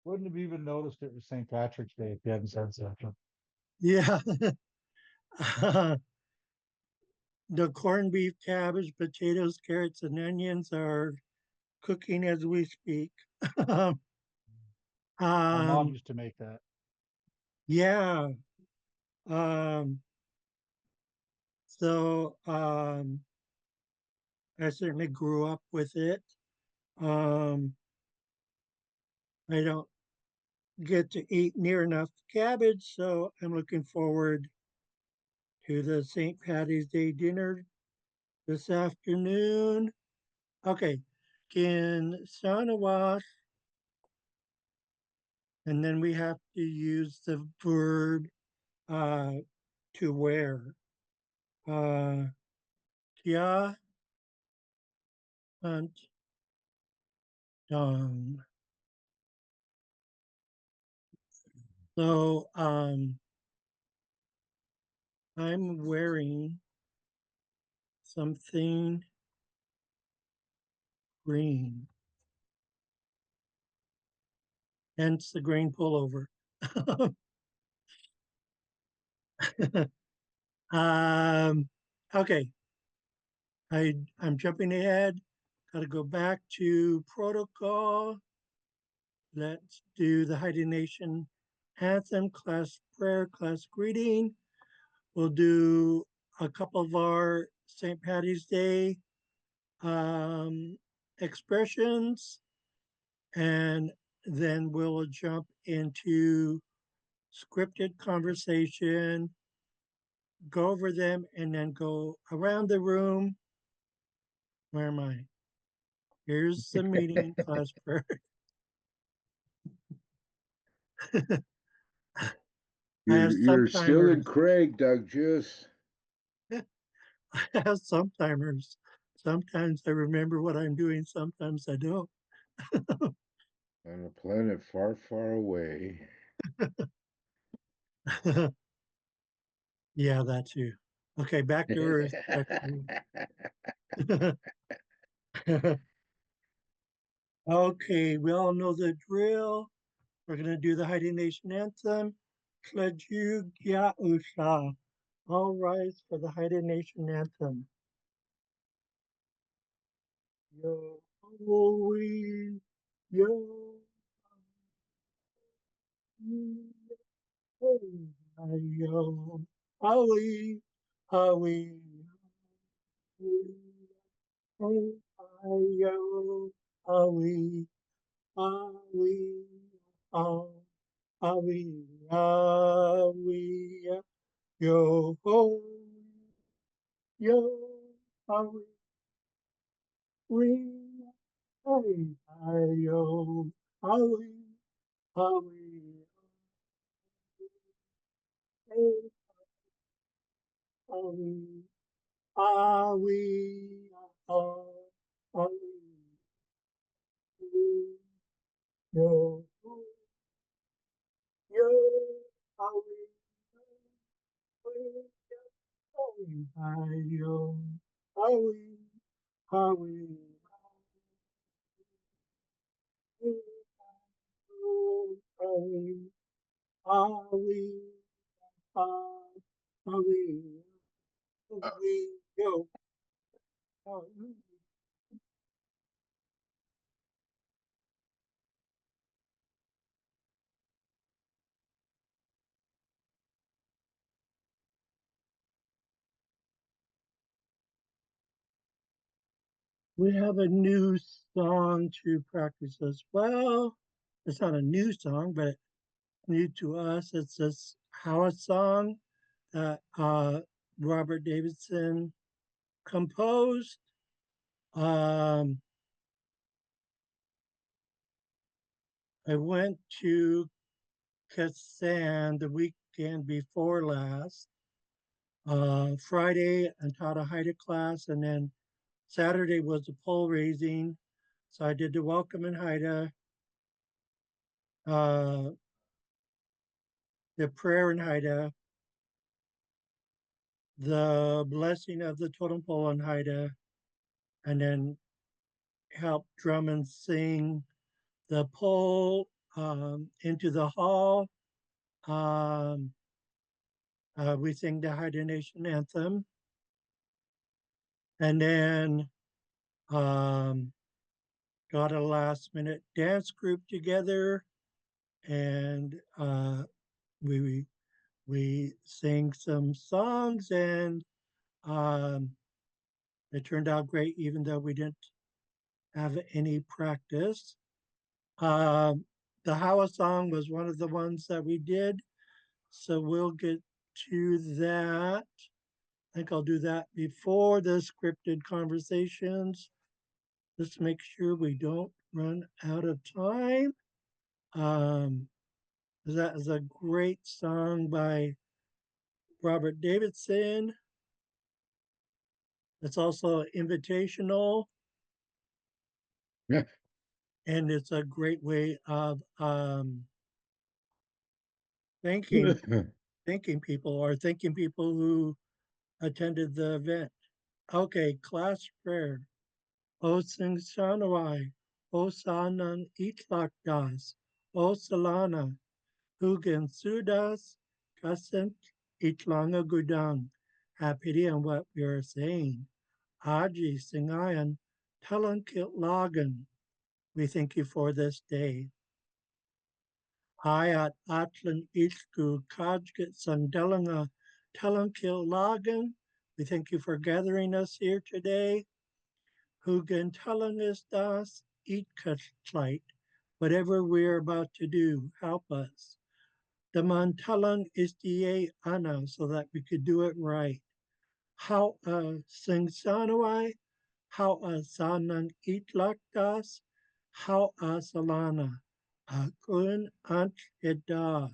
Wouldn't have even noticed it was St. Patrick's Day if you hadn't said something. Yeah. The corned beef, cabbage, potatoes, carrots, and onions are cooking as we speak. My mom um, used to make that. yeah. Um, so I certainly grew up with it. Um, I don't get to eat near enough cabbage, so I'm looking forward to the St. Patty's Day dinner this afternoon. Okay, can Sana wash? And then we have to use the verb uh, to wear. Uh, Tia hunt dong. So I'm wearing something green, hence the green pullover. um, okay, I'm jumping ahead. Got to go back to protocol. Let's do the Haida Nation anthem, class prayer, class greeting. We'll do a couple of our St. Patty's Day um, expressions, and then we'll jump into scripted conversation, go over them, and then go around the room. Where am I? Here's the meeting class prayer. I have You're some still in timers. Craig, Doug Juice. I have some timers. Sometimes I remember what I'm doing, sometimes I don't. On a planet far, far away. Yeah, that too. Okay, back to Earth. Back to Earth. Okay, we all know the drill. We're going to do the Haida Nation anthem. Tlaju Gya Usha. All rise for the Haida Nation anthem. Yo, we, yo, yo, Howie, Howie, yo, Howie, Howie, Howie, Howie, yo, ho, yo, Howie, we, Howie, yo, Howie, Howie, Howie, Howie, Howie, yo, yo, Howie, Howie, yo, Howie, Howie, Howie, Howie, Howie, Howie, yo. We have a new song to practice as well. It's not a new song, but new to us. It's this Howard song that Robert Davidson composed. Um, I went to Kassan the weekend before last, Friday, and taught a Haida class, and then Saturday was the pole raising. So I did the welcome in Haida, uh, the prayer in Haida, the blessing of the totem pole in Haida, and then help drum and sing the pole into the hall. Um, we sing the Haida Nation anthem, and then um, got a last minute dance group together, and we we sing some songs, and um, it turned out great, even though we didn't have any practice. Um, the Hawa song was one of the ones that we did, so we'll get to that. I think I'll do that before the scripted conversations. Let's make sure we don't run out of time. Um, that is a great song by Robert Davidson. It's also invitational, Yeah. and it's a great way of thanking thanking people or thanking people who attended the event. Okay, class prayer. O sing shanawai, O sanan itlakdas, O salana, hugen sudas, kasent itlanga gudang. Happy on what we are saying. Aji singayan, Xaad Lagan. We thank you for this day. Hayat atlan ichku kajgat sandelanga Xaad Lagan. We thank you for gathering us here today. Hugen talangas das eat kachlight. Whatever we're about to do, help us. The mantalang is the ana so that we could do it right. How sing sanawai, how sanang itlakdas, how salana, akun ant eda.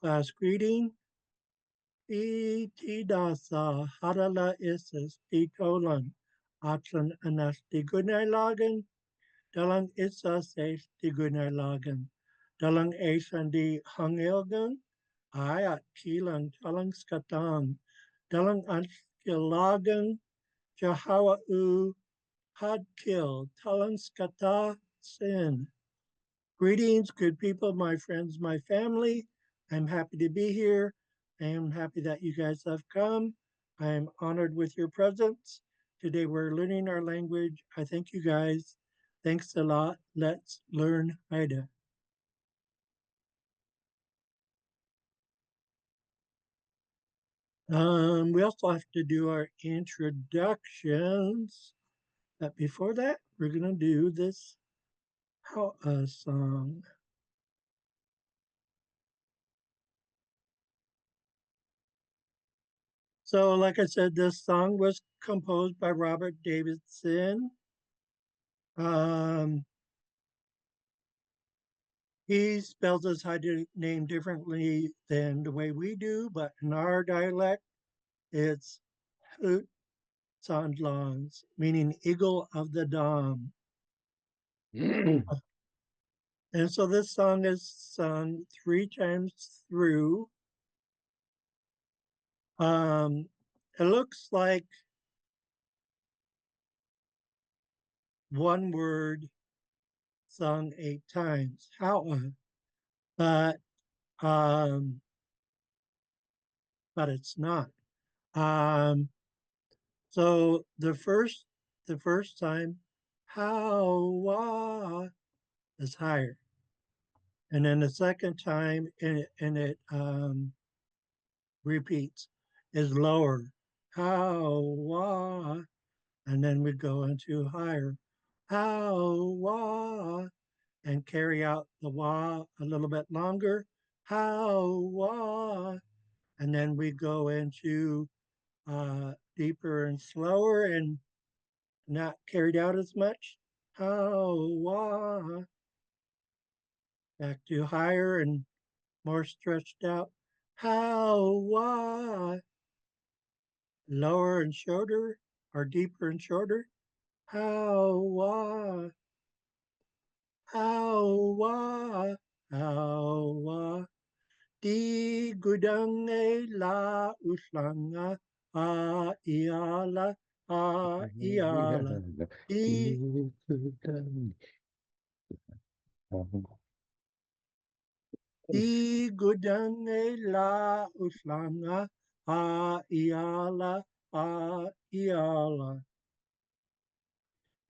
Class greeting, Tidasa harala isis titolan, atlan anas lagan, dalang isa ses lagan, dalang esan di hangilgan, ayat kilang talang skatang, dalang anskilagan, jahawa u had killed, talang skata sin. Greetings, good people, my friends, my family. I'm happy to be here. I am happy that you guys have come. I am honored with your presence. Today we're learning our language. I thank you guys. Thanks a lot. Let's learn Haida. We also have to do our introductions. But before that, we're going to do this how song. So, like I said, this song was composed by Robert Davidson. Um, he spells his Haida name differently than the way we do, but in our dialect, it's Hoot Sandlons, meaning eagle of the dawn. And so this song is sung 3 times through. It looks like one word sung 8 times, how, but um, but it's not. Um, so the first time, how is higher, and then the second time, and it repeats, is lower. How, and then we go into higher. How, and carry out the wah a little bit longer. How, and then we go into deeper and slower and not carried out as much. How, back to higher and more stretched out. How, lower and shorter or deeper and shorter. How, how, how, di gudang la uslanga iala iala di Di gudang la uslanga a iala.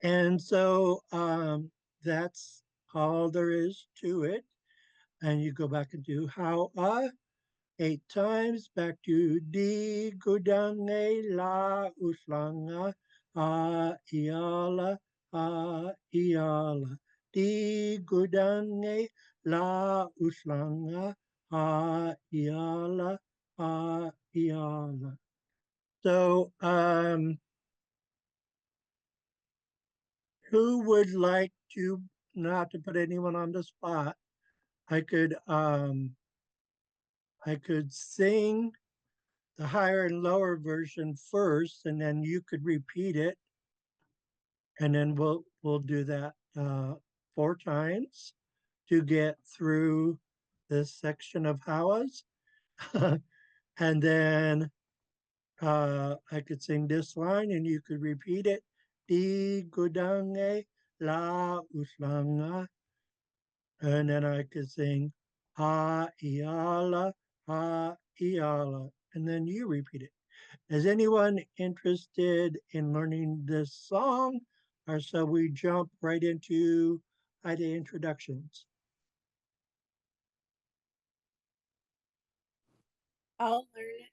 And so that's all there is to it. And you go back and do how 8 times, back to di gudang la uslanga a iala. Di gudang la uslanga a iala. So who would like to, not to put anyone on the spot, I could sing the higher and lower version first, and then you could repeat it, and then we'll do that 4 times to get through this section of Hawas. And then I could sing this line and you could repeat it. Di gudange la uslanga. And then I could sing ha iala, and then you repeat it. Is anyone interested in learning this song, or shall we jump right into the introductions? I'll learn it.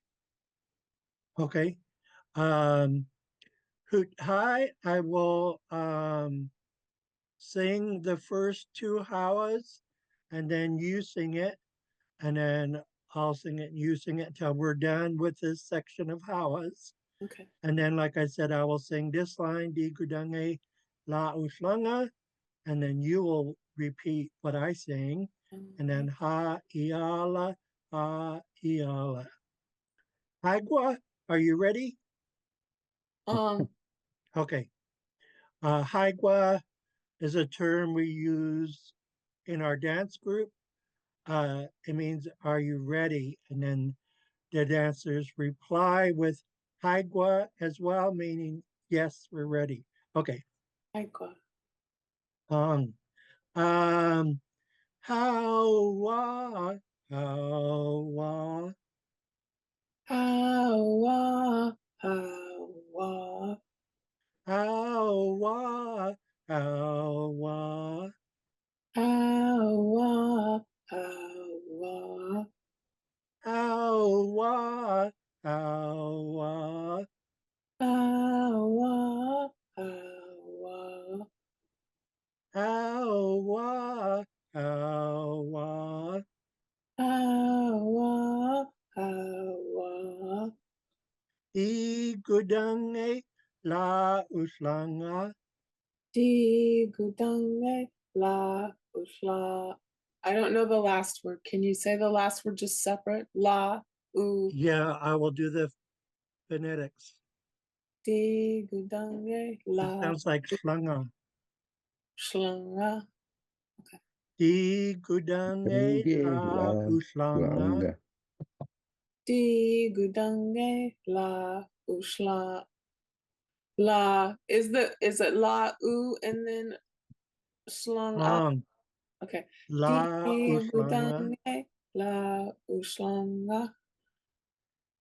Okay. Hi, I will sing the first 2 hawas, and then you sing it, and then I'll sing it and you sing it until we're done with this section of hawas. Okay. And then, like I said, I will sing this line, Di gudange la uslanga, and then you will repeat what I sing, and then ha iala, ha iala. Hagwa, are you ready? Okay. Hagwa is a term we use in our dance group. It means, are you ready? And then the dancers reply with Hagwa as well, meaning, yes, we're ready. Okay. Agua. Um, um, Hawa, Hawa, Hawa, hawa, Hawa, Hawa, hawa, hawa, Hawa, Hawa, hawa, hawa, Hawa, Hawa, hawa, hawa, Igudange la uslanga. di gudange la usla. I don't know the last word. Can you say the last word just separate? La, u, Yeah, I will do the phonetics. di gudange It la sounds like slanga. shlanga. Igudange Dange la la uslanga. langa. Di gudange la ushla. La is it la u and then slung up? Okay. Di La uslanga. gudange la ushlanga.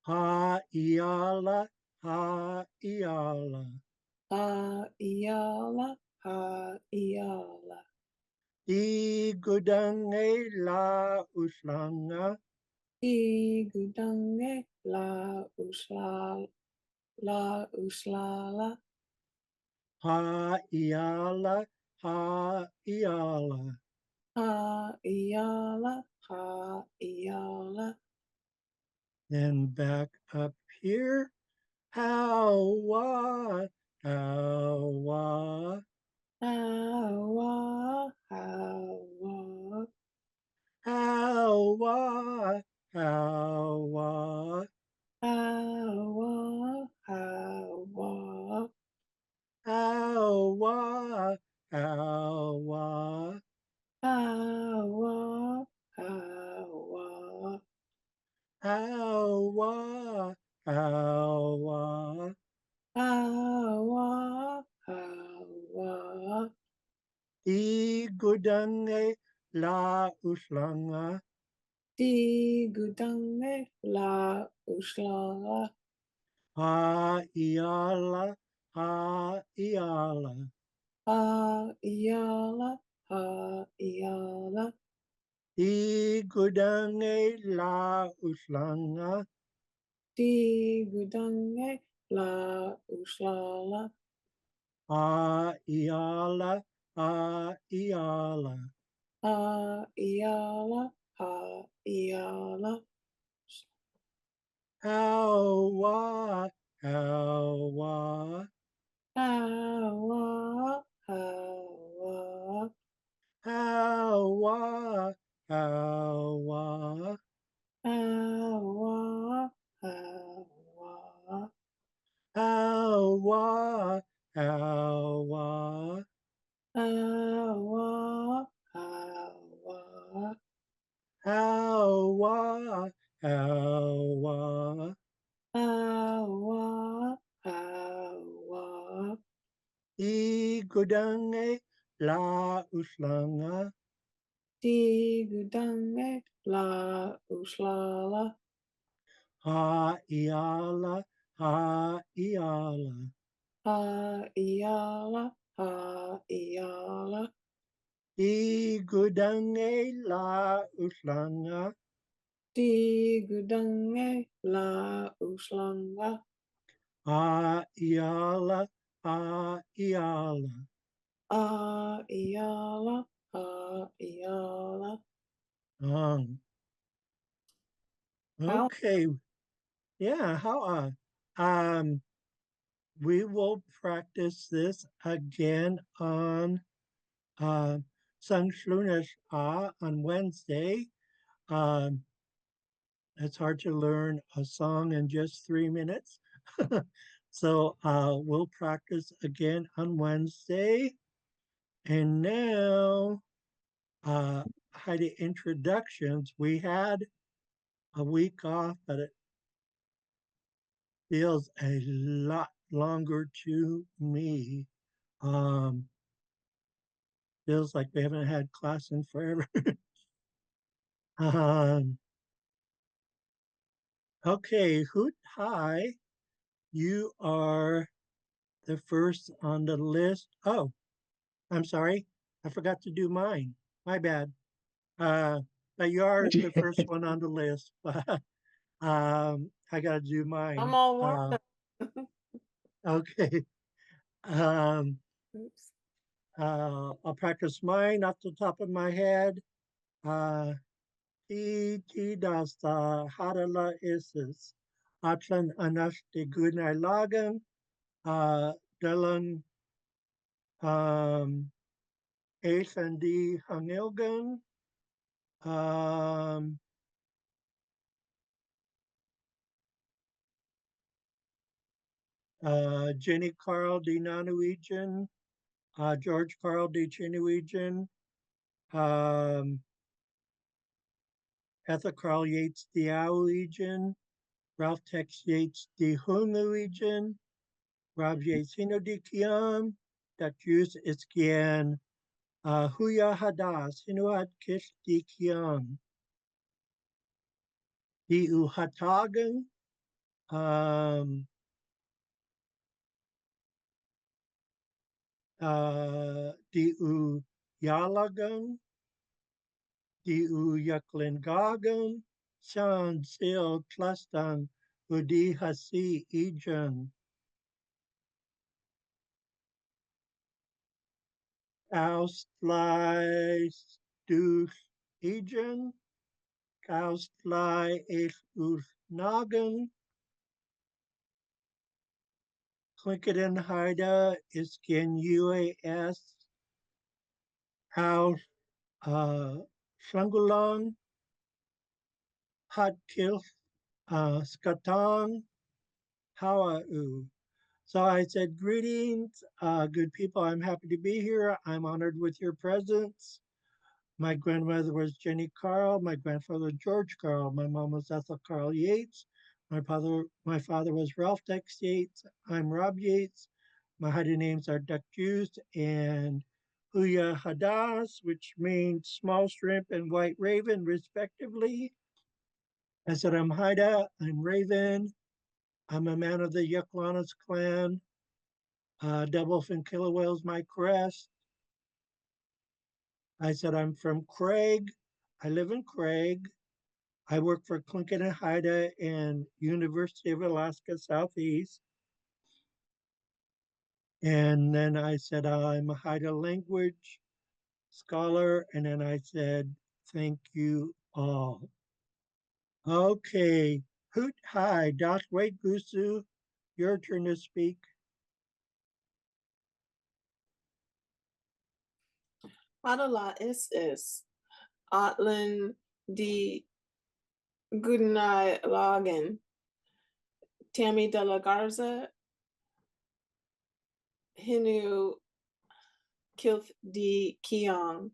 Ha iala, ha iala. Ha iala, ha iala. Igudange la uslanga. Di gudange la ushla. La ushlala. Ha iala, ha iala. Ha iala, ha iala. Then back up here. Hawa, hawa, Hawa, hawa, hawa, hawa, hawa, hawa, hawa, hawa, hawa, hawa, hawa, hawa, hawa, gudange la uslanga. Di gudange la ushlala. Ha iala, ha iala. Ha iala, ha iala. Di gudange la uslanga. Di gudange la ushlala. Ha iala, ha iala. Ha iala, ha iala. Hawa, hawa. Hawa, hawa. Hawa, hawa. Hawa, hawa. Hawa, hawa. Hawa, hawa. Hawa, hawa. Hawa, hawa. Igudange la uslanga. Di gudange la uslala. Ha iala, ha iala. Ha iala, ha iala. Igudange la uslanga. Di gudange la uslanga. Ha iala, ha iala. Ha iala, ha iala. Um, How okay. Yeah, how we will practice this again on Sangshlunesh on Wednesday. Um, it's hard to learn a song in just 3 minutes. So we'll practice again on Wednesday. And now, had the introductions. We had a week off, but it feels a lot longer to me. Feels like we haven't had class in forever. um, okay, Hoot Hi, you are the first on the list. Oh, I'm sorry, I forgot to do mine. My bad. But you are the first one on the list. I got to do I'm mine. all warmed up. Okay. Um, Oops. I'll practice mine off the top of my head. Ti dasta harala isis. Atlan anas de gunai lagan. Dalan Asandi Hangilgan. Um, Jenny Carl de Nanuijan. George Carl de Chinuijan. Ethel Carl Yates de Auijan. Ralph Tex Yates de Hunguijan. Rob Yates Hino de Kiam. Dat Jus Iskian. Huya Hadas. Hinuat Kish de Kiam. Di Uhatagan. Di Yalagan, Di Yaklingagan, Shan Sil Tlastan, Udi Hasi Ejan, Ausfly Stus Ejan, Ausfly Es Nagan, Klinkaden Haida Iskin UAS, Aus Shangulan, Hot Kill Skatong, Hawa'u. So I said, greetings, good people. I'm happy to be here. I'm honored with your presence. My grandmother was Jenny Carl, my grandfather George Carl, my mom was Ethel Carl Yates, my father was Ralph Dex Yates. I'm Rob Yates. My Haida names are Duck Juice and Huya Hadas, which means small shrimp and white raven, respectively. I said, I'm Haida, I'm Raven, I'm a man of the Yuklanas clan. Devilfin killer whale's my crest. I said, I'm from Craig. I live in Craig. I work for Clinton and Haida and University of Alaska Southeast. And then I said, I'm a Haida language scholar. And then I said, thank you all. Okay. Hoot hi, Dot Wait Gusu. Your turn to speak. Adala is Atlan di Goodnight Logan. Tammy de la Garza. Hinu Kilth di Kiong.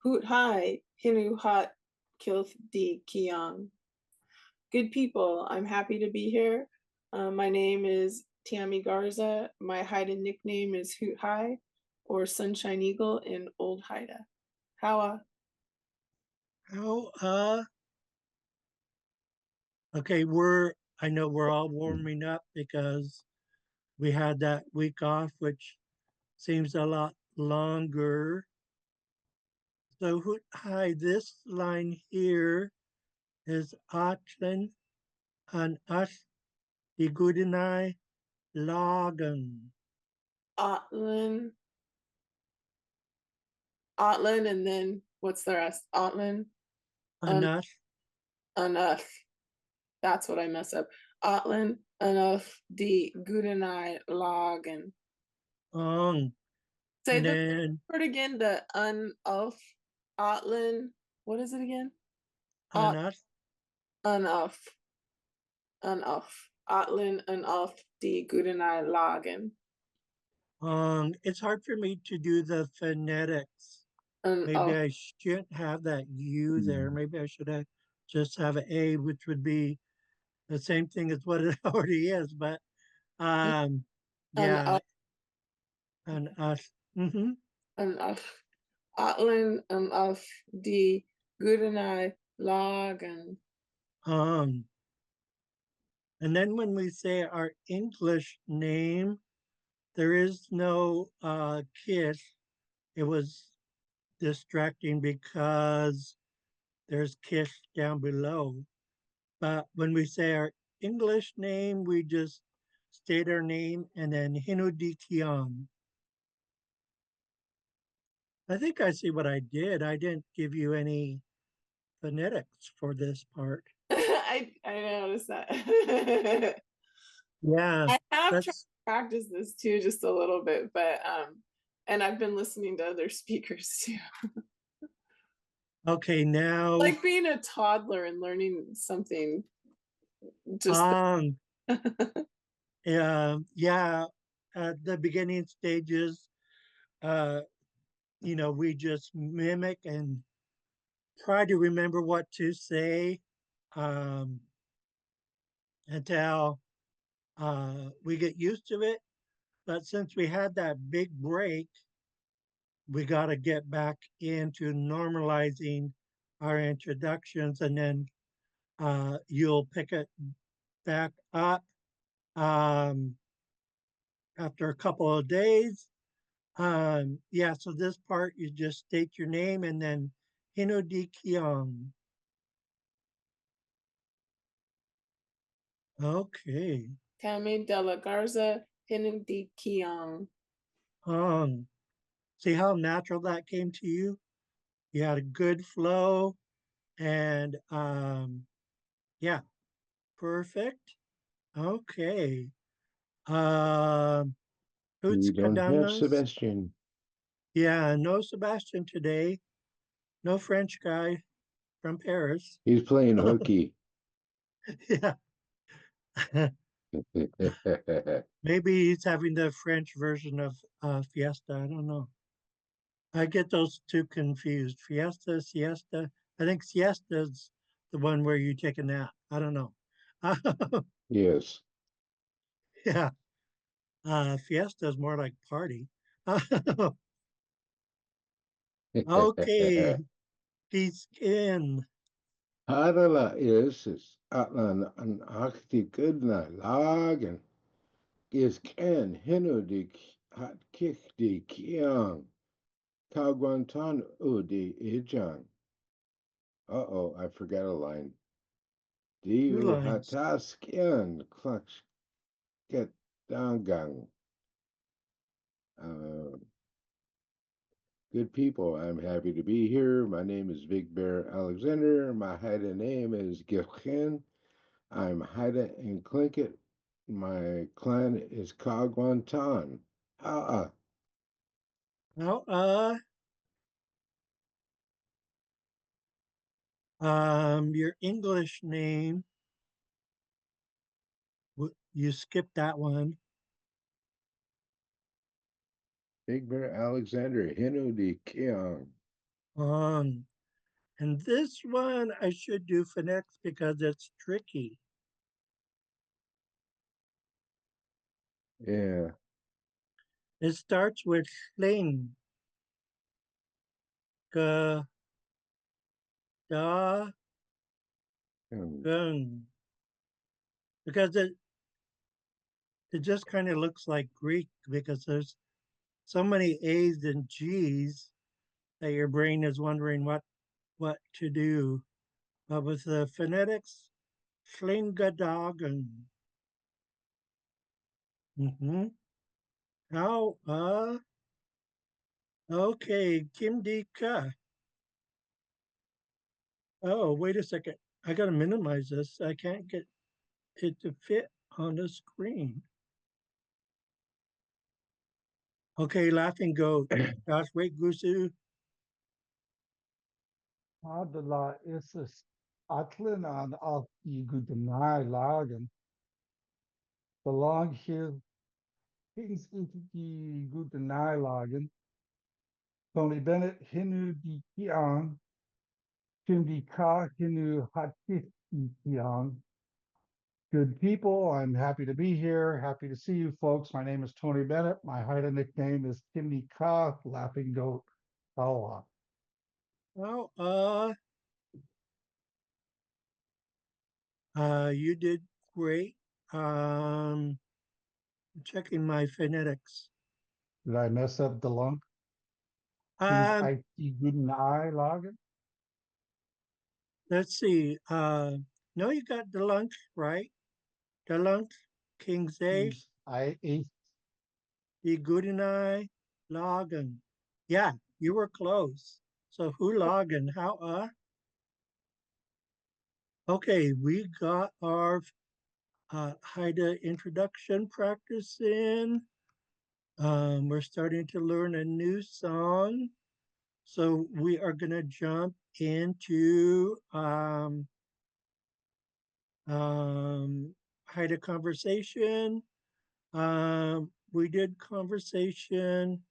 Hoot hi, Hinu Hot Kilth di Kiong. Good people, I'm happy to be here. My name is Tammy Garza. My Haida nickname is Hoot Hi or Sunshine Eagle in Old Haida. Howa. How okay, I know we're all warming up because we had that week off, which seems a lot longer. So hi, this line here is Achen and Us Igudinai Lagan. Otlin, and then what's the rest? Otlin, Anas enough. That's what I mess up. Otlin, enough, the Gudenai Logan. Say and the then word again, the unof, Otlin, what is it again? Anas Enough. Otlin, enough, the Gudenai Logan. It's hard for me to do the phonetics. Maybe I shouldn't have that U there. Maybe I should have just have an A, which would be the same thing as what it already is. But yeah, and us. Enough. Otlin, enough, the Gudenai Logan. And then when we say our English name, there is no kiss. It was distracting because there's kiss down below. But when we say our English name, we just state our name and then Hinudi Kiam. I think I see what I did. I didn't give you any phonetics for this part. I noticed that. Yeah, I have tried to that's practice this too, just a little bit, but and I've been listening to other speakers too. okay. Now, Like being a toddler and learning something just yeah, at the beginning stages, uh, we just mimic and try to remember what to say um, until we get used to it. But since we had that big break, we got to get back into normalizing our introductions, and then you'll pick it back up after a couple of days. Yeah, so this part you just state your name and then Hino Di Kiong. Okay. Tammy de la Garza, Hinudi Kiong. See how natural that came to you? You had a good flow and yeah, perfect. Okay. Who's We don't have Kadamas? Sebastian. Yeah, no Sebastian today. No French guy from Paris. He's playing hooky. Yeah. Maybe he's having the French version of Fiesta. I don't know. I get those two confused. Fiesta, siesta. I think siesta is the one where you take a nap. I don't know. Yes. Yeah. Fiesta is more like party. Okay, he's in. Hadala is atlan an akti gudna lagen is ken hinu di hat kik di kiang kagwantan udi ijang. Uh-oh, I forgot a line. Two Diu lines. hataskin klux get dangang. Good people, I'm happy to be here. My name is Big Bear Alexander. My Haida name is Gilchin. I'm Haida and Clinket. My clan is Kagwantan. Now, your English name, you skipped that one. Big Bear Alexander, Hinu di Kiang. And this one I should do phonetics because it's tricky. Yeah. It starts with sling, ga, da, Hmm. gung. Because it just kind of looks like Greek because there's so many A's and G's that your brain is wondering what to do. But with the phonetics, Schlingadoggen. Mm-hmm. How, okay, Kim Di Ka. Oh, wait a second. I got to minimize this. I can't get it to fit on the screen. Okay, laughing goat. Josh, wait, Gusu. Hadala is atlan an akti gudna lagen. The long hill kings inti gudna lagen. Tony Bennett hinu di kiang. Tim di ka hinu hatkif di kiang. Good people, I'm happy to be here. Happy to see you folks. My name is Tony Bennett. My Haida nickname is Timmy Ka, Laughing Goat. Kawa. Oh, you did great. Checking my phonetics. Did I mess up the lunk? Kings Um, IT Guten Eye Lagen? let's see. No, you got the lunch right. The lunch, King's A, Kings I Eighth. the Goodenight, Logan. Yeah, you were close. So who Logan? How Okay, we got our Haida introduction practice in. We're starting to learn a new song. So we are going to jump into Haida conversation. We did conversation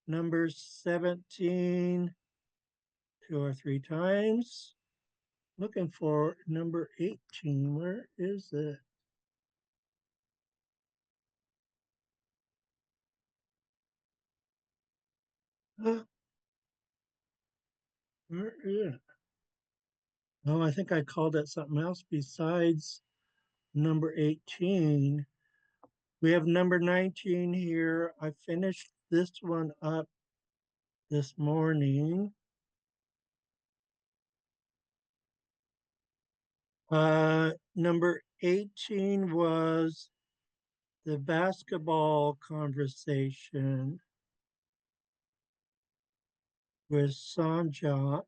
number 17 two or three times. Looking for number 18. Where is it? Where is it? Oh, I think I called it something else besides number 18. We have number 19 here. I finished this one up this morning. Number 18 was the basketball conversation with Sanjot.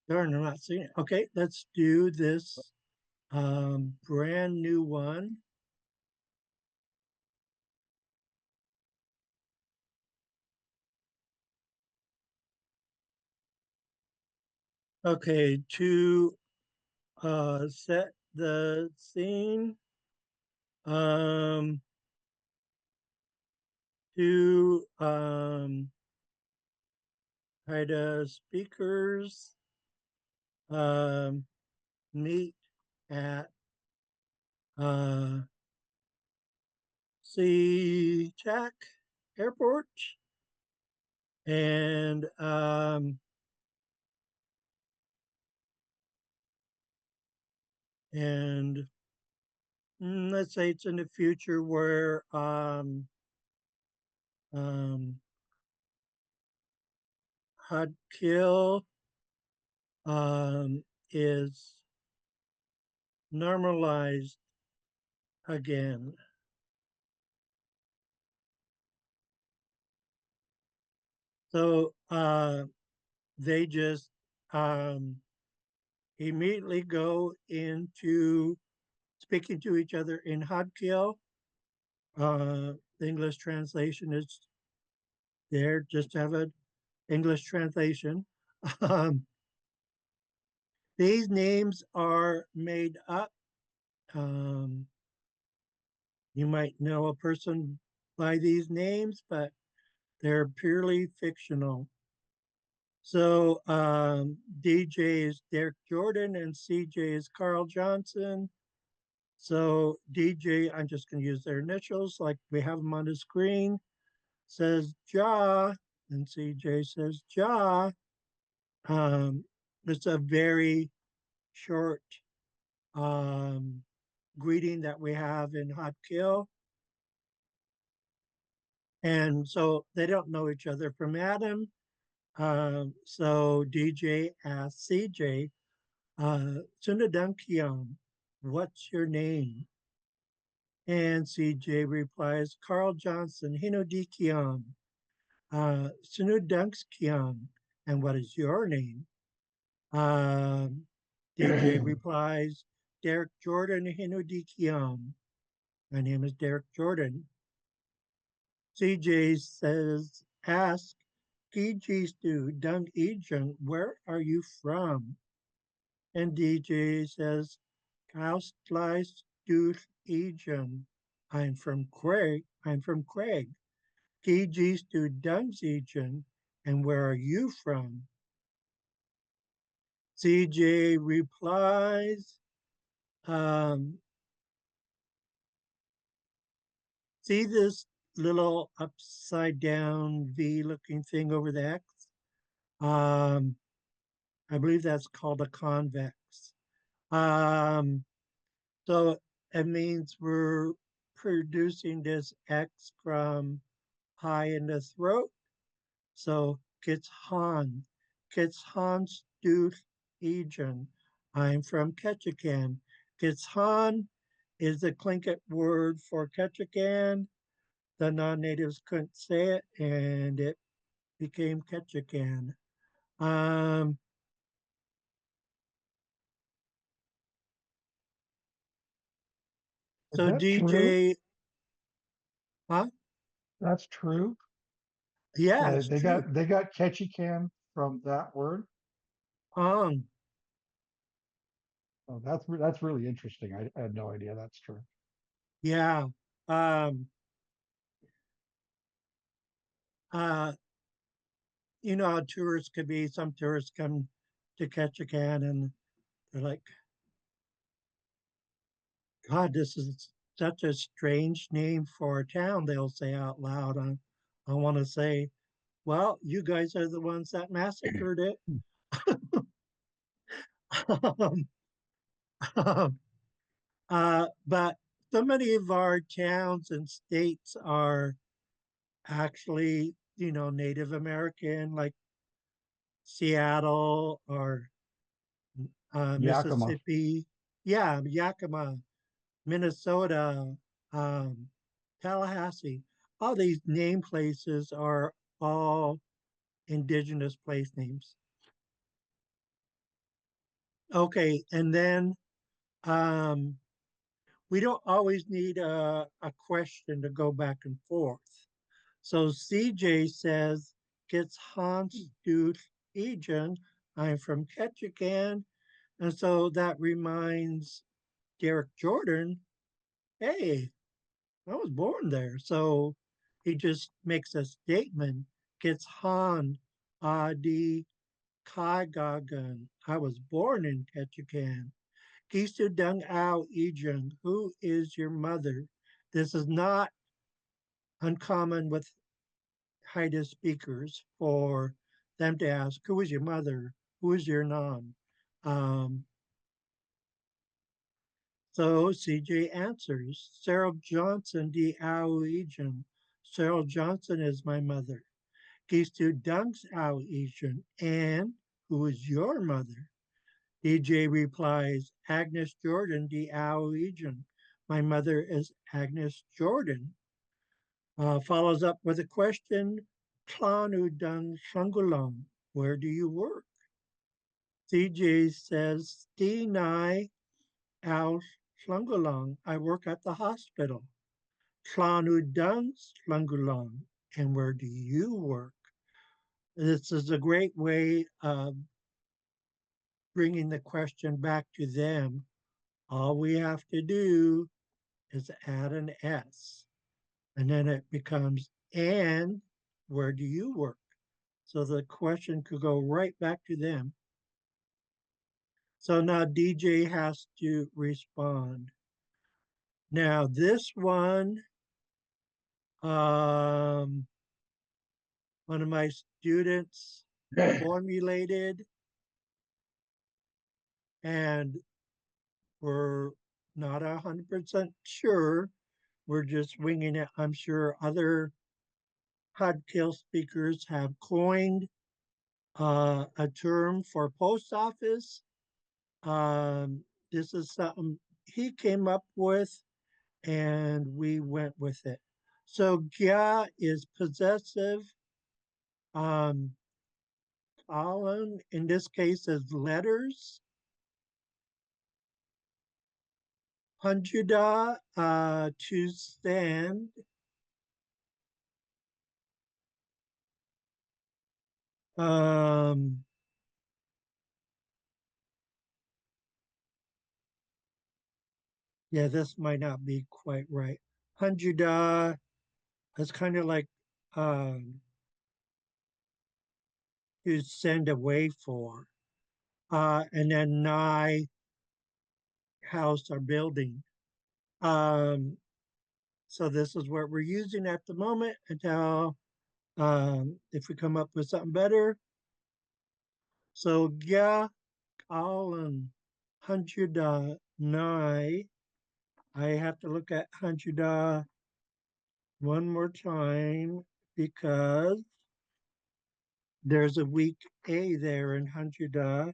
Darn, I'm not seeing it. Okay, let's do this brand new one. Okay, to set the scene, to hide speakers, meet at Sea Airport, and and let's say it's in the future where um, Xaad Kil is normalized again. So they just immediately go into speaking to each other in Xaad Kil. The English translation is there, just to have an English translation. Um, these names are made up. Um, you might know a person by these names, but they're purely fictional. So DJ is Derek Jordan and CJ is Carl Johnson. So DJ, I'm just going to use their initials like we have them on the screen, says Ja, and CJ says Ja. It's a very short um, greeting that we have in Xaad Kil. And so they don't know each other from Adam. So DJ asks CJ, Sunadunkion, what's your name? And CJ replies, Carl Johnson, Hinodikion, Sunudunkion, and what is your name? DJ replies, Derek Jordan Hinodikion. My name is Derek Jordan. CJ says, ask Stu Dung Ejung, where are you from? And DJ says, Kaustleis Duth Ejung. I'm from Craig. I'm from Craig. Stu Dung Ejung, and where are you from? CJ replies, see this little upside down V looking thing over the X? I believe that's called a convex. Um, so it means we're producing this X from high in the throat. So Kits Han Stuth Egan. I'm from Ketchikan. Kits Han is the Tlingit word for Ketchikan. The non-natives couldn't say it, and it became Ketchikan. Um, Is so that true? DJ, huh? That's true. Yeah, it's They true. got catchy can from that word. Um, Oh, that's really interesting. I had no idea that's true. yeah. Um, uh, you know how tourists could be. Some tourists come to Ketchikan and they're like, God, this is such a strange name for a town, they'll say out loud. I want to say, well, you guys are the ones that massacred it. um, but so many of our towns and states are actually, Native American, like Seattle or Yakima. Mississippi. Yeah, Yakima, Minnesota, um, Tallahassee. All these name places are all indigenous place names. Okay, and then um, we don't always need a question to go back and forth. So CJ says, gets Hans Duth Egen. I'm from Ketchikan. And so that reminds Derek Jordan, hey, I was born there. So he just makes a statement, gets Han Adi Kai Gagan. I was born in Ketchikan. Kisu Dung Ao Ijung. Who is your mother? This is not uncommon with Haida speakers for them to ask, who is your mother? Who is your nom? Um, so CJ answers, Sarah Johnson di Aoijan. Sarah Johnson is my mother. Kistu Dunks Aoijan. And who is your mother? DJ replies, Agnes Jordan di Aoijan. My mother is Agnes Jordan. Follows up with a question, Klanu Dung Shangulong, where do you work? CJ says, Stinai Al Shangulong, I work at the hospital. Klanu Dung Shangulong, and where do you work? This is a great way of bringing the question back to them. All we have to do is add an S, and then it becomes, and where do you work? So the question could go right back to them. So now DJ has to respond. Now this one, one of my students formulated, and we're not 100% sure. We're just winging it. I'm sure other Xaad Kil speakers have coined a term for post office. This is something he came up with, and we went with it. So Gya is possessive. Alan, in this case, is letters. Hanjuda, to stand. Um, yeah, this might not be quite right. Hanjuda is kind of like to send away for. And then Nai, house or building. Um, so this is what we're using at the moment until if we come up with something better. So Gya Alan Hanjuda Nai. I have to look at Hanjuda one more time because there's a weak A there in Hanjuda,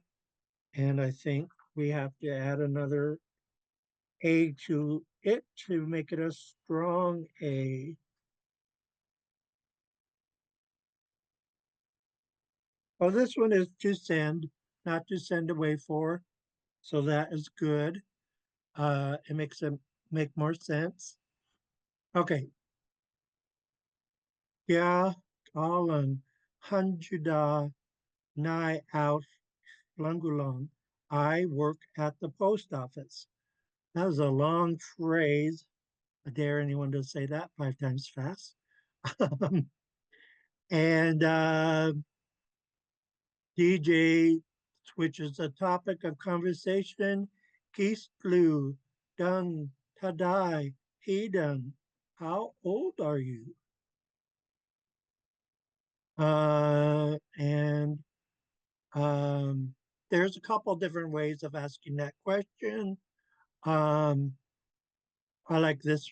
and I think we have to add another A to it to make it a strong A. Oh, this one is to send, not to send away for. So that is good. It makes it make more sense. Okay. Yeah, Alan, Hanjuda, Nai out, Langulong. I work at the post office. That was a long phrase. I dare anyone to say that 5 times fast. and DJ switches the topic of conversation. Geese Blue, Dung, Tadai, Hedon. How old are you? And there's a couple different ways of asking that question. I like this.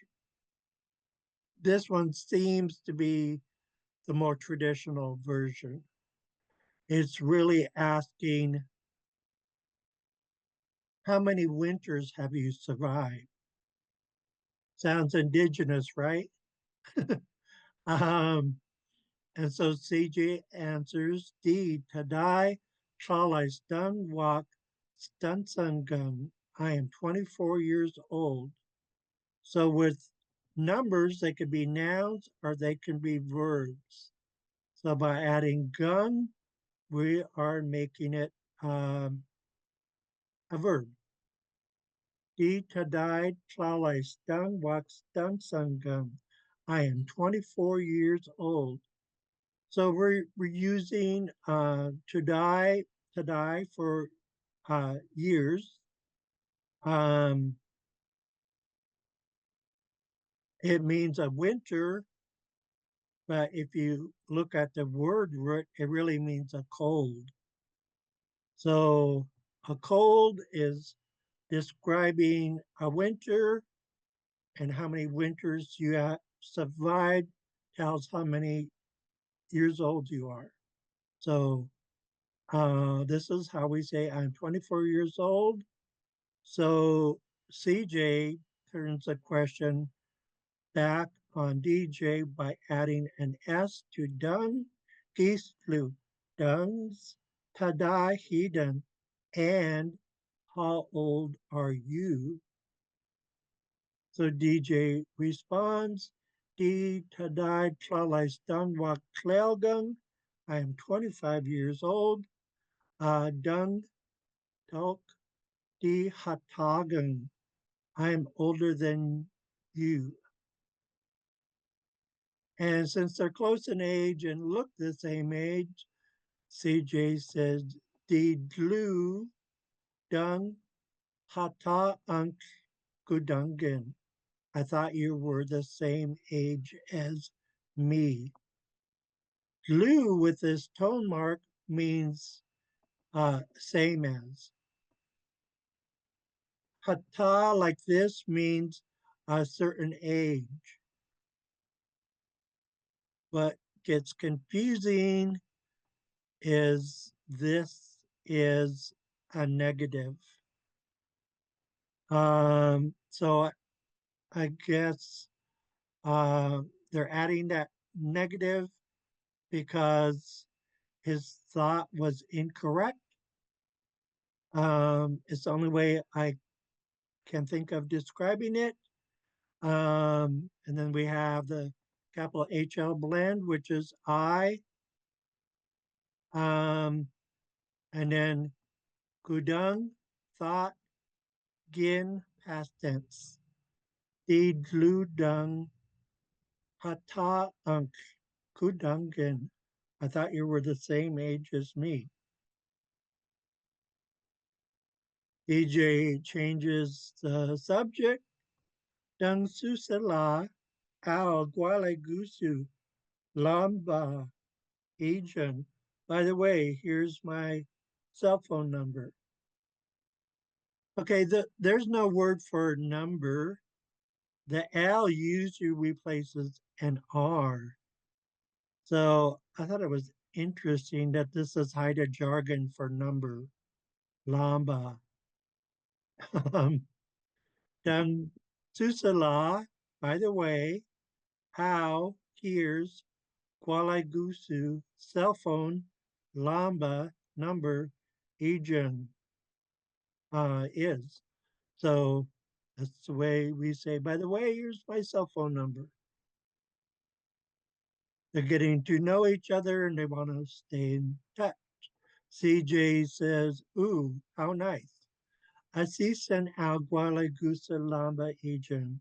This one seems to be the more traditional version. It's really asking, how many winters have you survived? Sounds indigenous, right? um, and so CJ answers D, Tadai, Chalai Stun Walk, Stun Sun Gun. I am 24 years old. So with numbers, they could be nouns or they can be verbs. So by adding gun, we are making it a verb. Di tadai tlalai stun wak stun sun gun. I am 24 years old. So we're using to die for years. Um, it means a winter, but if you look at the word root, it really means a cold. So a cold is describing a winter, and how many winters you have survived tells how many years old you are. So this is how we say I'm 24 years old. So CJ turns the question back on DJ by adding an S to dung, geese flew, dungs, tada heden, and how old are you? So DJ responds, di tadai tlalai stungwak klelgung. I am 25 years old. Dung tok di hatagung. I am older than you. And since they're close in age and look the same age, CJ says, di dlu dung hata unk gudungen. I thought you were the same age as me. Dlu with this tone mark means same as. Hata like this means a certain age. What gets confusing is this is a negative. So I guess they're adding that negative because his thought was incorrect. It's the only way I can think of describing it. And then we have the capital HL blend, which is I. And then Gudung, thought, Gin, past tense. Di Dludung, Hata Unk, Kudungen. I thought you were the same age as me. EJ changes the subject. Dung Susela, Al Gualegusu, Lamba, Ajan. By the way, here's my cell phone number. Okay, there's no word for number. The L usually replaces an R. So I thought it was interesting that this is Haida jargon for number, lamba. Dan Susala, by the way, how, here's, Gualagusu, cell phone, lamba, number, Ajan is. So that's the way we say, by the way, here's my cell phone number. They're getting to know each other and they want to stay in touch. CJ says, ooh, how nice. Asisen al Gualagusa Lamba Ajan.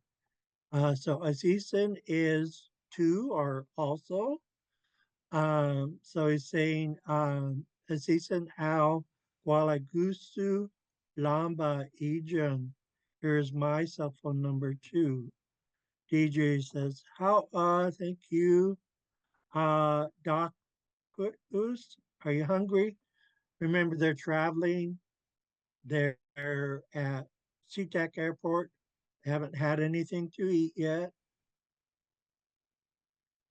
So Asisen is to or also. So he's saying Asisen al Gualagusu Lamba Ajan. Here's my cell phone number too. DJ says, how thank you. Doc Goose, are you hungry? Remember, they're traveling. They're at SeaTac Airport. They haven't had anything to eat yet.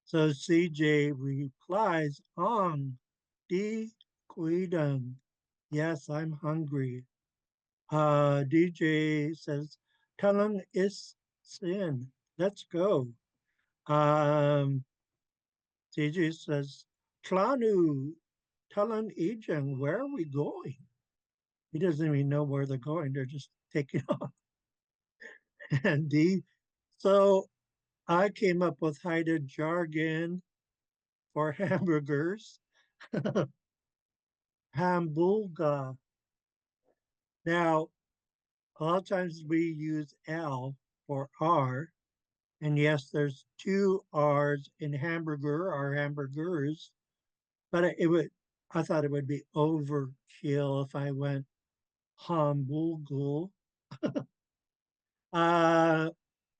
So CJ replies, on di kuidan. Yes, I'm hungry. DJ says, Talang is sin. Let's go. CJ says, Tlanu, Talan Ijang, where are we going? He doesn't even know where they're going. They're just taking off. And so I came up with Haida jargon for hamburgers. Hamburger. Now, a lot of times we use L for R. And yes, there's two R's in hamburger or hamburgers. but I thought it would be overkill if I went hamburger. uh,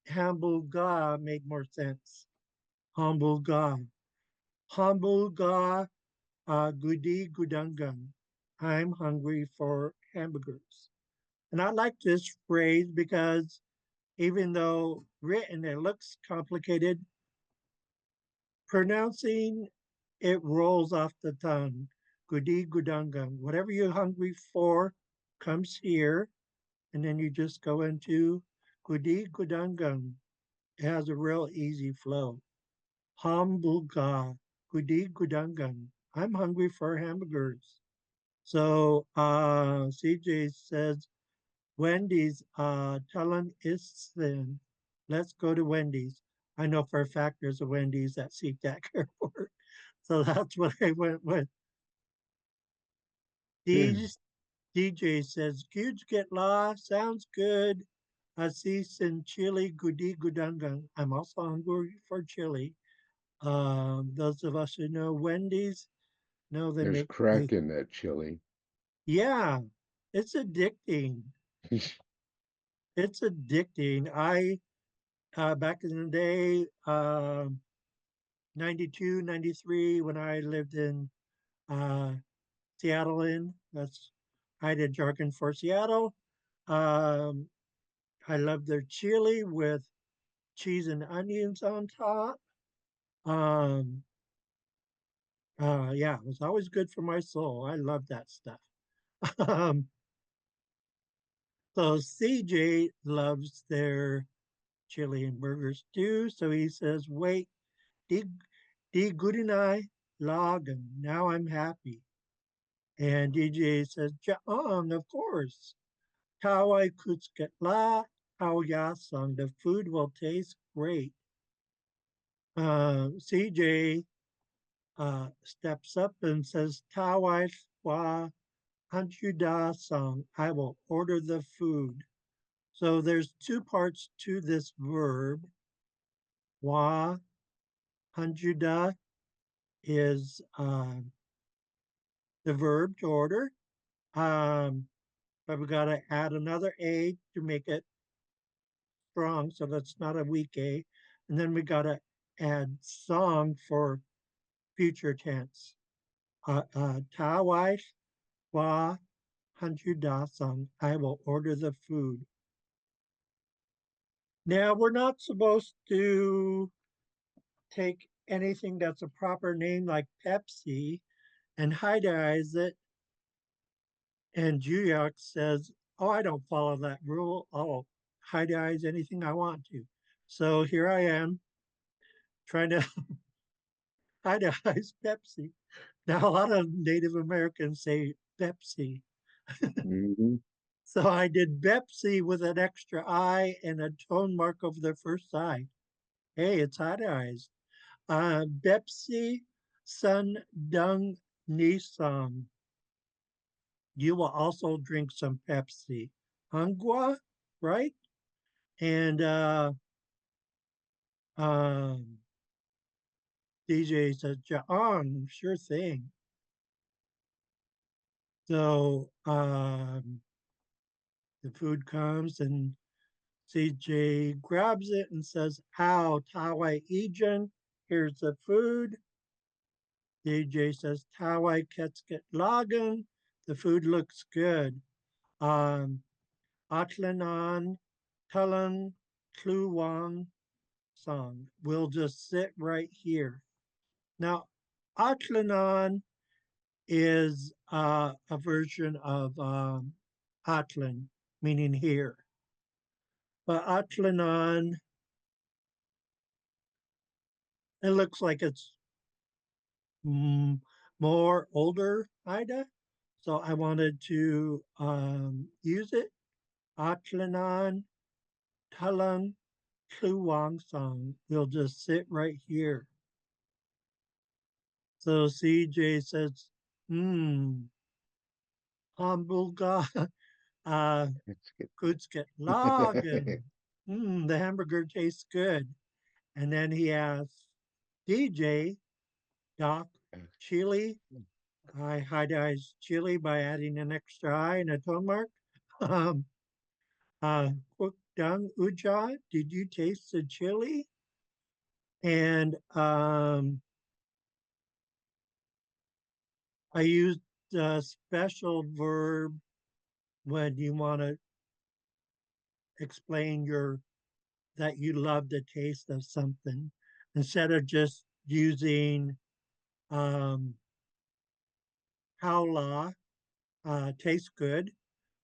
hamburger made more sense. Hamburger. Hamburger, goody goodangan. I'm hungry for hamburgers. And I like this phrase because even though written it looks complicated, pronouncing it rolls off the tongue. Goody goodangan. Whatever you're hungry for comes here, and then you just go into goody goodangan. It has a real easy flow. Hamburger, goody goodangan. I'm hungry for hamburgers. So CJ says Wendy's Talon is thin. Let's go to Wendy's. I know for a fact there's a Wendy's at SeaTac Airport. So that's what I went with. DJ says, Huge get lost. Sounds good. I see some chili goody goodangan. I'm also hungry for chili. Those of us who know Wendy's know they There's make crack in that chili. yeah, it's addicting. It's addicting. I back in the day, 92, 93, when I lived in uh, Seattle, that's I did jargon for Seattle. Um, I love their chili with cheese and onions on top. Um, yeah, it was always good for my soul. I love that stuff. um, so CJ loves their chili and burgers too. So he says, wait, di good and I lagen. Now I'm happy. And DJ says, Jaang, of course. Tawai kutsket la, how yasang. The food will taste great. CJ steps up and says, Tawai wa hanjuda song. I will order the food. So there's two parts to this verb. Wa hanjuda is the verb to order. But we got to add another A to make it strong, so that's not a weak A. And then we got to add song for future tense. Tawai wa hanju da song. I will order the food. Now we're not supposed to take anything that's a proper name like Pepsi and hydize it. And Juyok says, oh, I don't follow that rule. I'll hydize anything I want to. So here I am trying to hydize Pepsi. Now, a lot of Native Americans say Pepsi. Mm-hmm. So I did Pepsi with an extra I and a tone mark over the first I. Hey, it's hydized. Pepsi Sun Dung Nissan. You will also drink some Pepsi. Hangua, right? And um, DJ says, Jaang, sure thing. So the food comes and CJ grabs it and says, Ow, Tawai Ejan, here's the food. DJ says, Tawai Ketskit Lagan, the food looks good. Atlanan, Tulan, Kluwang song. We'll just sit right here. Now, Atlanan is a version of Atlan, meaning here. But Atlanan, it looks like it's more older Ida. So I wanted to use it. Atlanan, Talang, Kluwang song. We'll just sit right here. So CJ says, hamburger, Let's get Kutskit Lagen. The hamburger tastes good. And then he asks DJ, Doc, chili. I hybridize chili by adding an extra I and a tone mark. Um, Kwuk Dung Uja, did you taste the chili? And I used a special verb when you want to explain that you love the taste of something instead of just using um, how la tastes good.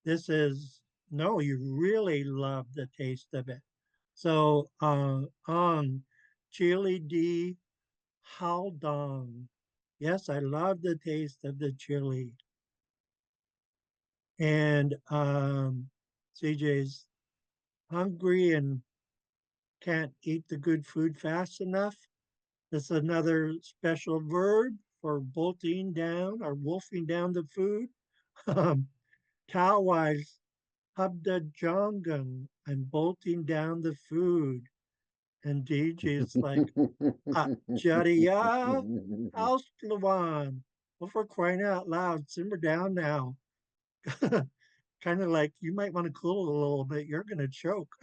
This is no, you really love the taste of it. So on chili di haldong. Yes, I love the taste of the chili. And CJ's hungry and can't eat the good food fast enough. That's another special verb for bolting down or wolfing down the food. Towwise, hubda jongun, I'm bolting down the food. And DJ's like, Jadiya, house Lawan. Well, for crying out loud, simmer down now. Kind of like you might want to cool a little bit. You're going to choke.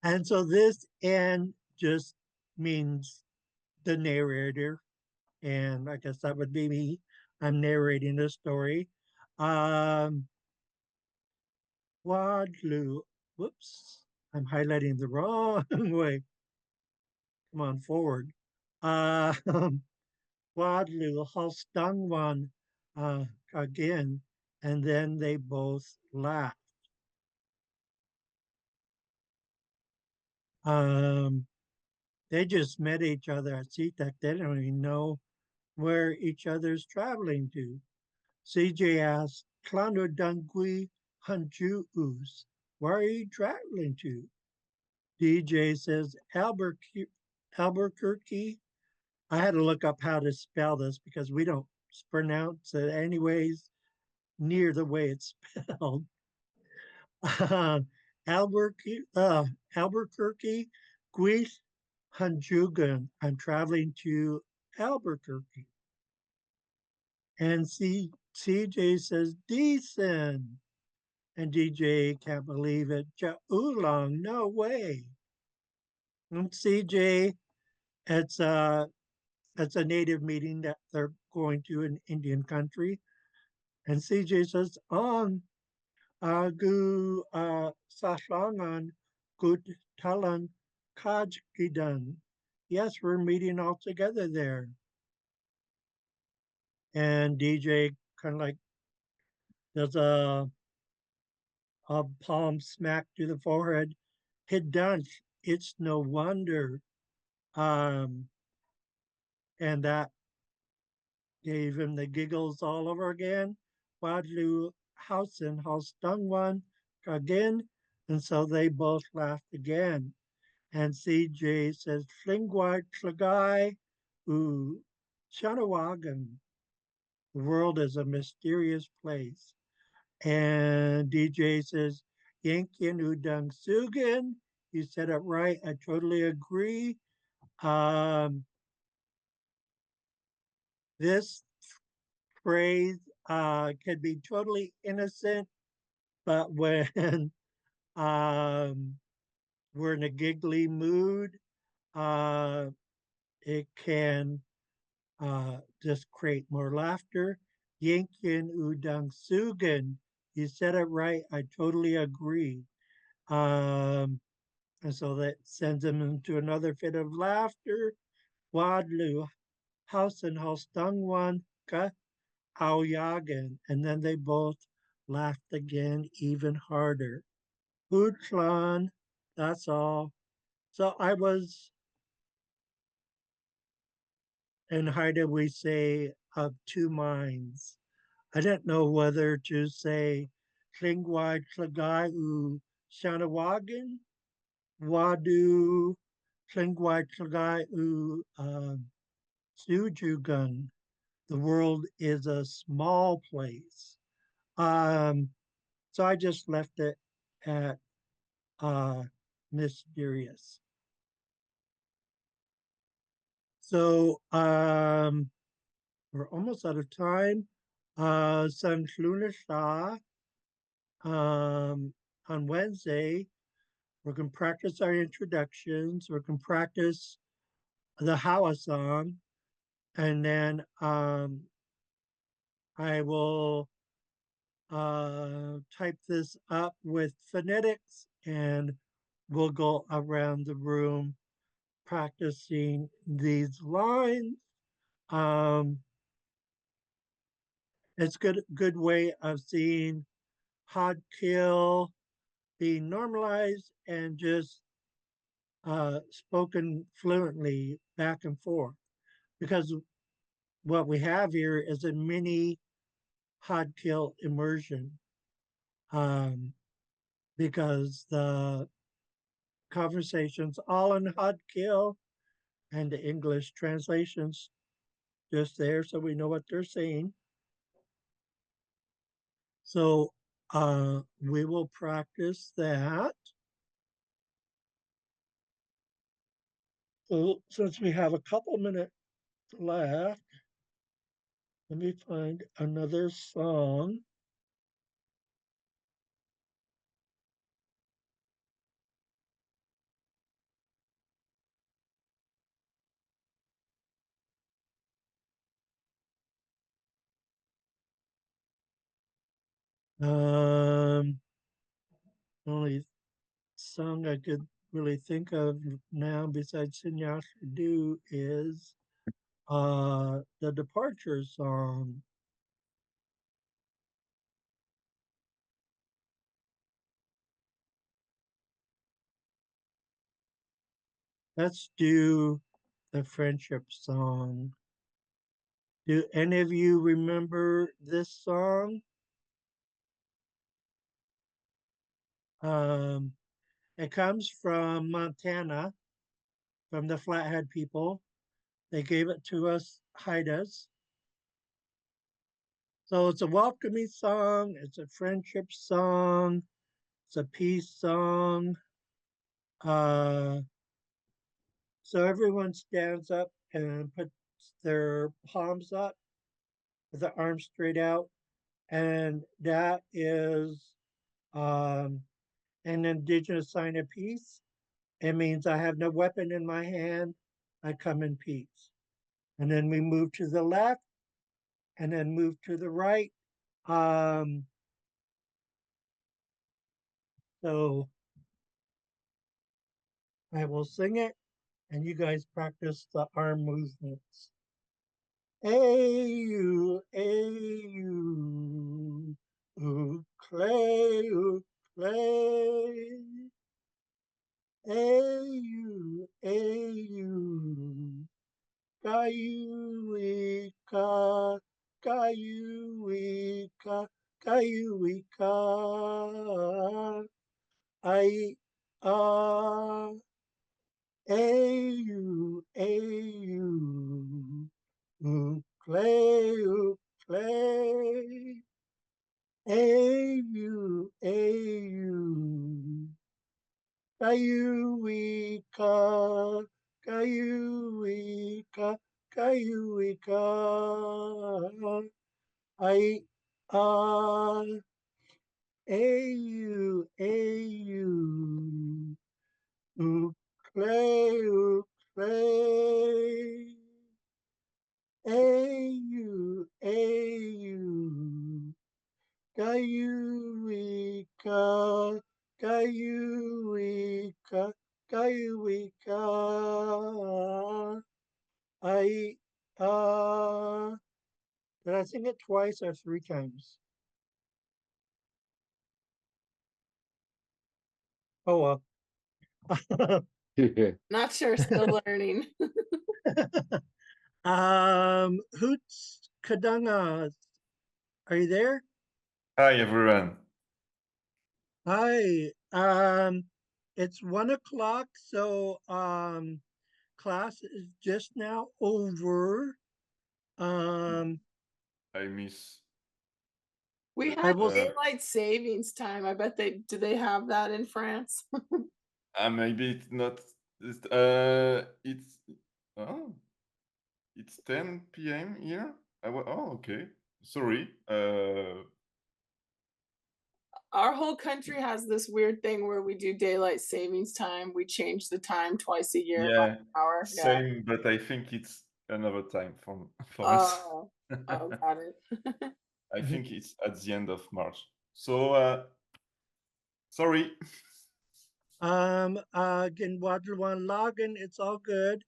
And so this and just means the narrator. And I guess that would be me. I'm narrating the story. Um, Wadlu. Whoops. I'm highlighting the wrong way. Come on forward. Wadlu Halstangwan again. And then they both laugh. Um, they just met each other at SeaTech. They don't even know where each other's traveling to. CJ asks, Klano Dangui Hanjuus, where are you traveling to? DJ says, Albuquerque. I had to look up how to spell this because we don't pronounce it anyways near the way it's spelled. Albuquerque, Albuquerque, Guis Hanjugan. I'm traveling to Albuquerque. And CJ says, decent. And DJ can't believe it. Oolong, no way. And CJ, it's a native meeting that they're going to in Indian country. And CJ says, on gu saslangan gut talan kajkidan. Yes, we're meeting all together there. And DJ kind of like does a palm smack to the forehead. Hidunch, it's no wonder. Um, and that gave him the giggles all over again. Wadlu Hausen Haustungwan again. And so they both laughed again. And CJ says, Flingwai Tlagai, ooh, Shanawagan. The world is a mysterious place. And DJ says, Yankin Udang Sugan. You said it right. I totally agree. This phrase can be totally innocent, but when we're in a giggly mood, uh, it can just create more laughter. Yankin Udang Sugan. You said it right. I totally agree. Um, and so that sends him into another fit of laughter. Wadlu, House and House Dungwan, Ka, Aoyagan. And then they both laughed again, even harder. Hootlan, that's all. So I was, in Haida we say, of two minds. I didn't know whether to say Klingwai Tlagai U Shanawagan, Wadu Klingwai Tlagai U Sujugan. The world is a small place. So I just left it at uh, mysterious. So we're almost out of time. San Lunisha on Wednesday. We're going to practice our introductions. We're going to practice the Hawa song. And then I will type this up with phonetics and we'll go around the room practicing these lines. It's good way of seeing Xaad Kil being normalized and just spoken fluently back and forth. Because what we have here is a mini Xaad Kil immersion. Because the conversations all in Xaad Kil and the English translations just there so we know what they're saying. So we will practice that. So since we have a couple minutes left, let me find another song. Only song I could really think of now besides Sinyash Do is the Departure song. Let's do the friendship song. Do any of you remember this song? It comes from Montana, from the Flathead people. They gave it to us, Haidas. So it's a welcoming song, it's a friendship song, it's a peace song. So everyone stands up and puts their palms up with the arms straight out. And that is an indigenous sign of peace. It means I have no weapon in my hand. I come in peace. And then we move to the left and then move to the right. So I will sing it and you guys practice the arm movements. Ayu, ayu, uklay, uklay. Ayu, ayu, kayuika, kayuika, kayuika. I, ayu, ayu. Ukulele, ukulele, ayu, ayu, kayuika, kayuika, kayuika, I, ayu, ayu, ukulele, ukulele. Ayu, ayu, kayuika, kayuika, kayuika. I, did I sing it twice or three times? Oh, well. Not sure, still learning. Hoots Kadanga, are you there? Hi everyone. Hi. It's 1 o'clock, so class is just now over. I miss. We I had will. daylight savings time. I bet do they have that in France? Maybe it's not. It's. Oh. it's 10 p.m. here. Oh, okay. Sorry. Our whole country has this weird thing where we do daylight savings time. We change the time twice a year by Yeah, an hour. Yeah. same, but I think it's another time for us. Oh, got it. I think it's at the end of March. So, sorry. Again, Wadlawan Logan, it's all good.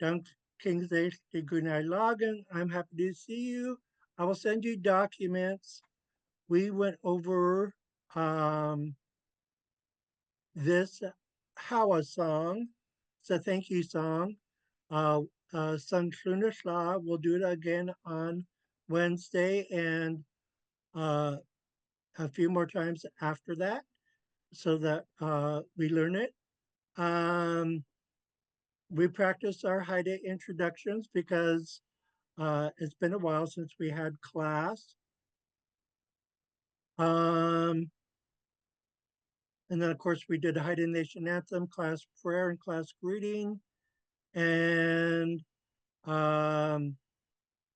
Dunk King's Day, good night, Logan. I'm happy to see you. I will send you documents. We went over this Hawa song. It's a thank you song. Sun Shla. We'll do it again on Wednesday and a few more times after that so that we learn it. We practice our Haida introductions because it's been a while since we had class. And then, of course, we did a Haida Nation Anthem, class prayer, and class greeting. And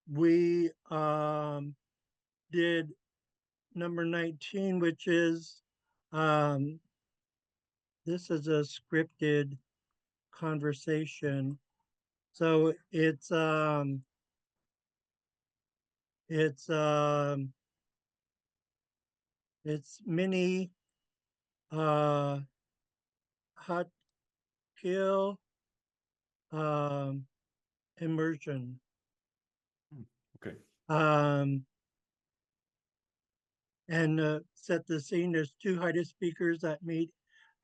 we did number 19, which is this is a scripted conversation. So it's mini Xaad Kil immersion. Okay. And set the scene. There's two Haida speakers that meet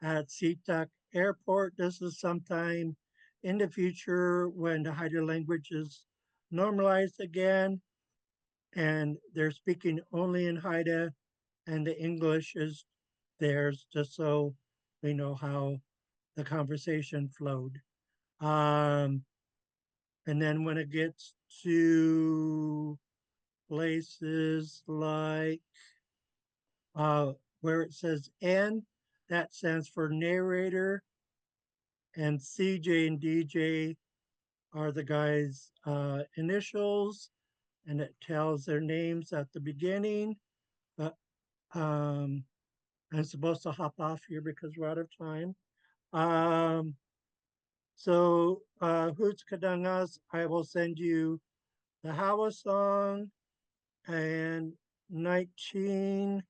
at SeaTac Airport. This is sometime in the future when the Haida language is normalized again, and they're speaking only in Haida, and the English is theirs, just so we know how the conversation flowed. And then when it gets to places like where it says N, that stands for narrator, and CJ and DJ are the guys' initials, and it tells their names at the beginning. But I'm supposed to hop off here because we're out of time. So Hoots Kadangas, I will send you the Hawa song and 19.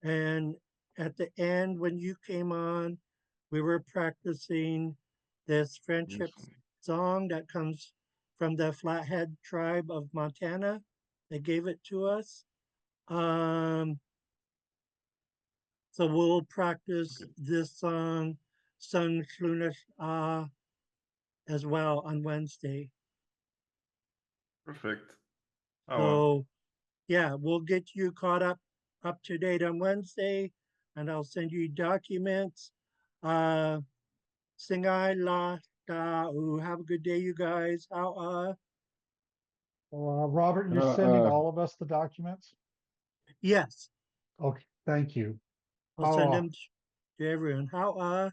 And at the end, when you came on, we were practicing this friendship song that comes from the Flathead tribe of Montana. They gave it to us. So we'll practice this song, Sun Clunish as well on Wednesday. Perfect. So yeah, we'll get you caught up to date on Wednesday, and I'll send you documents. Singai la da. Have a good day, you guys. How Robert, you're sending all of us the documents? yes, Okay, thank you. I'll send them to everyone. How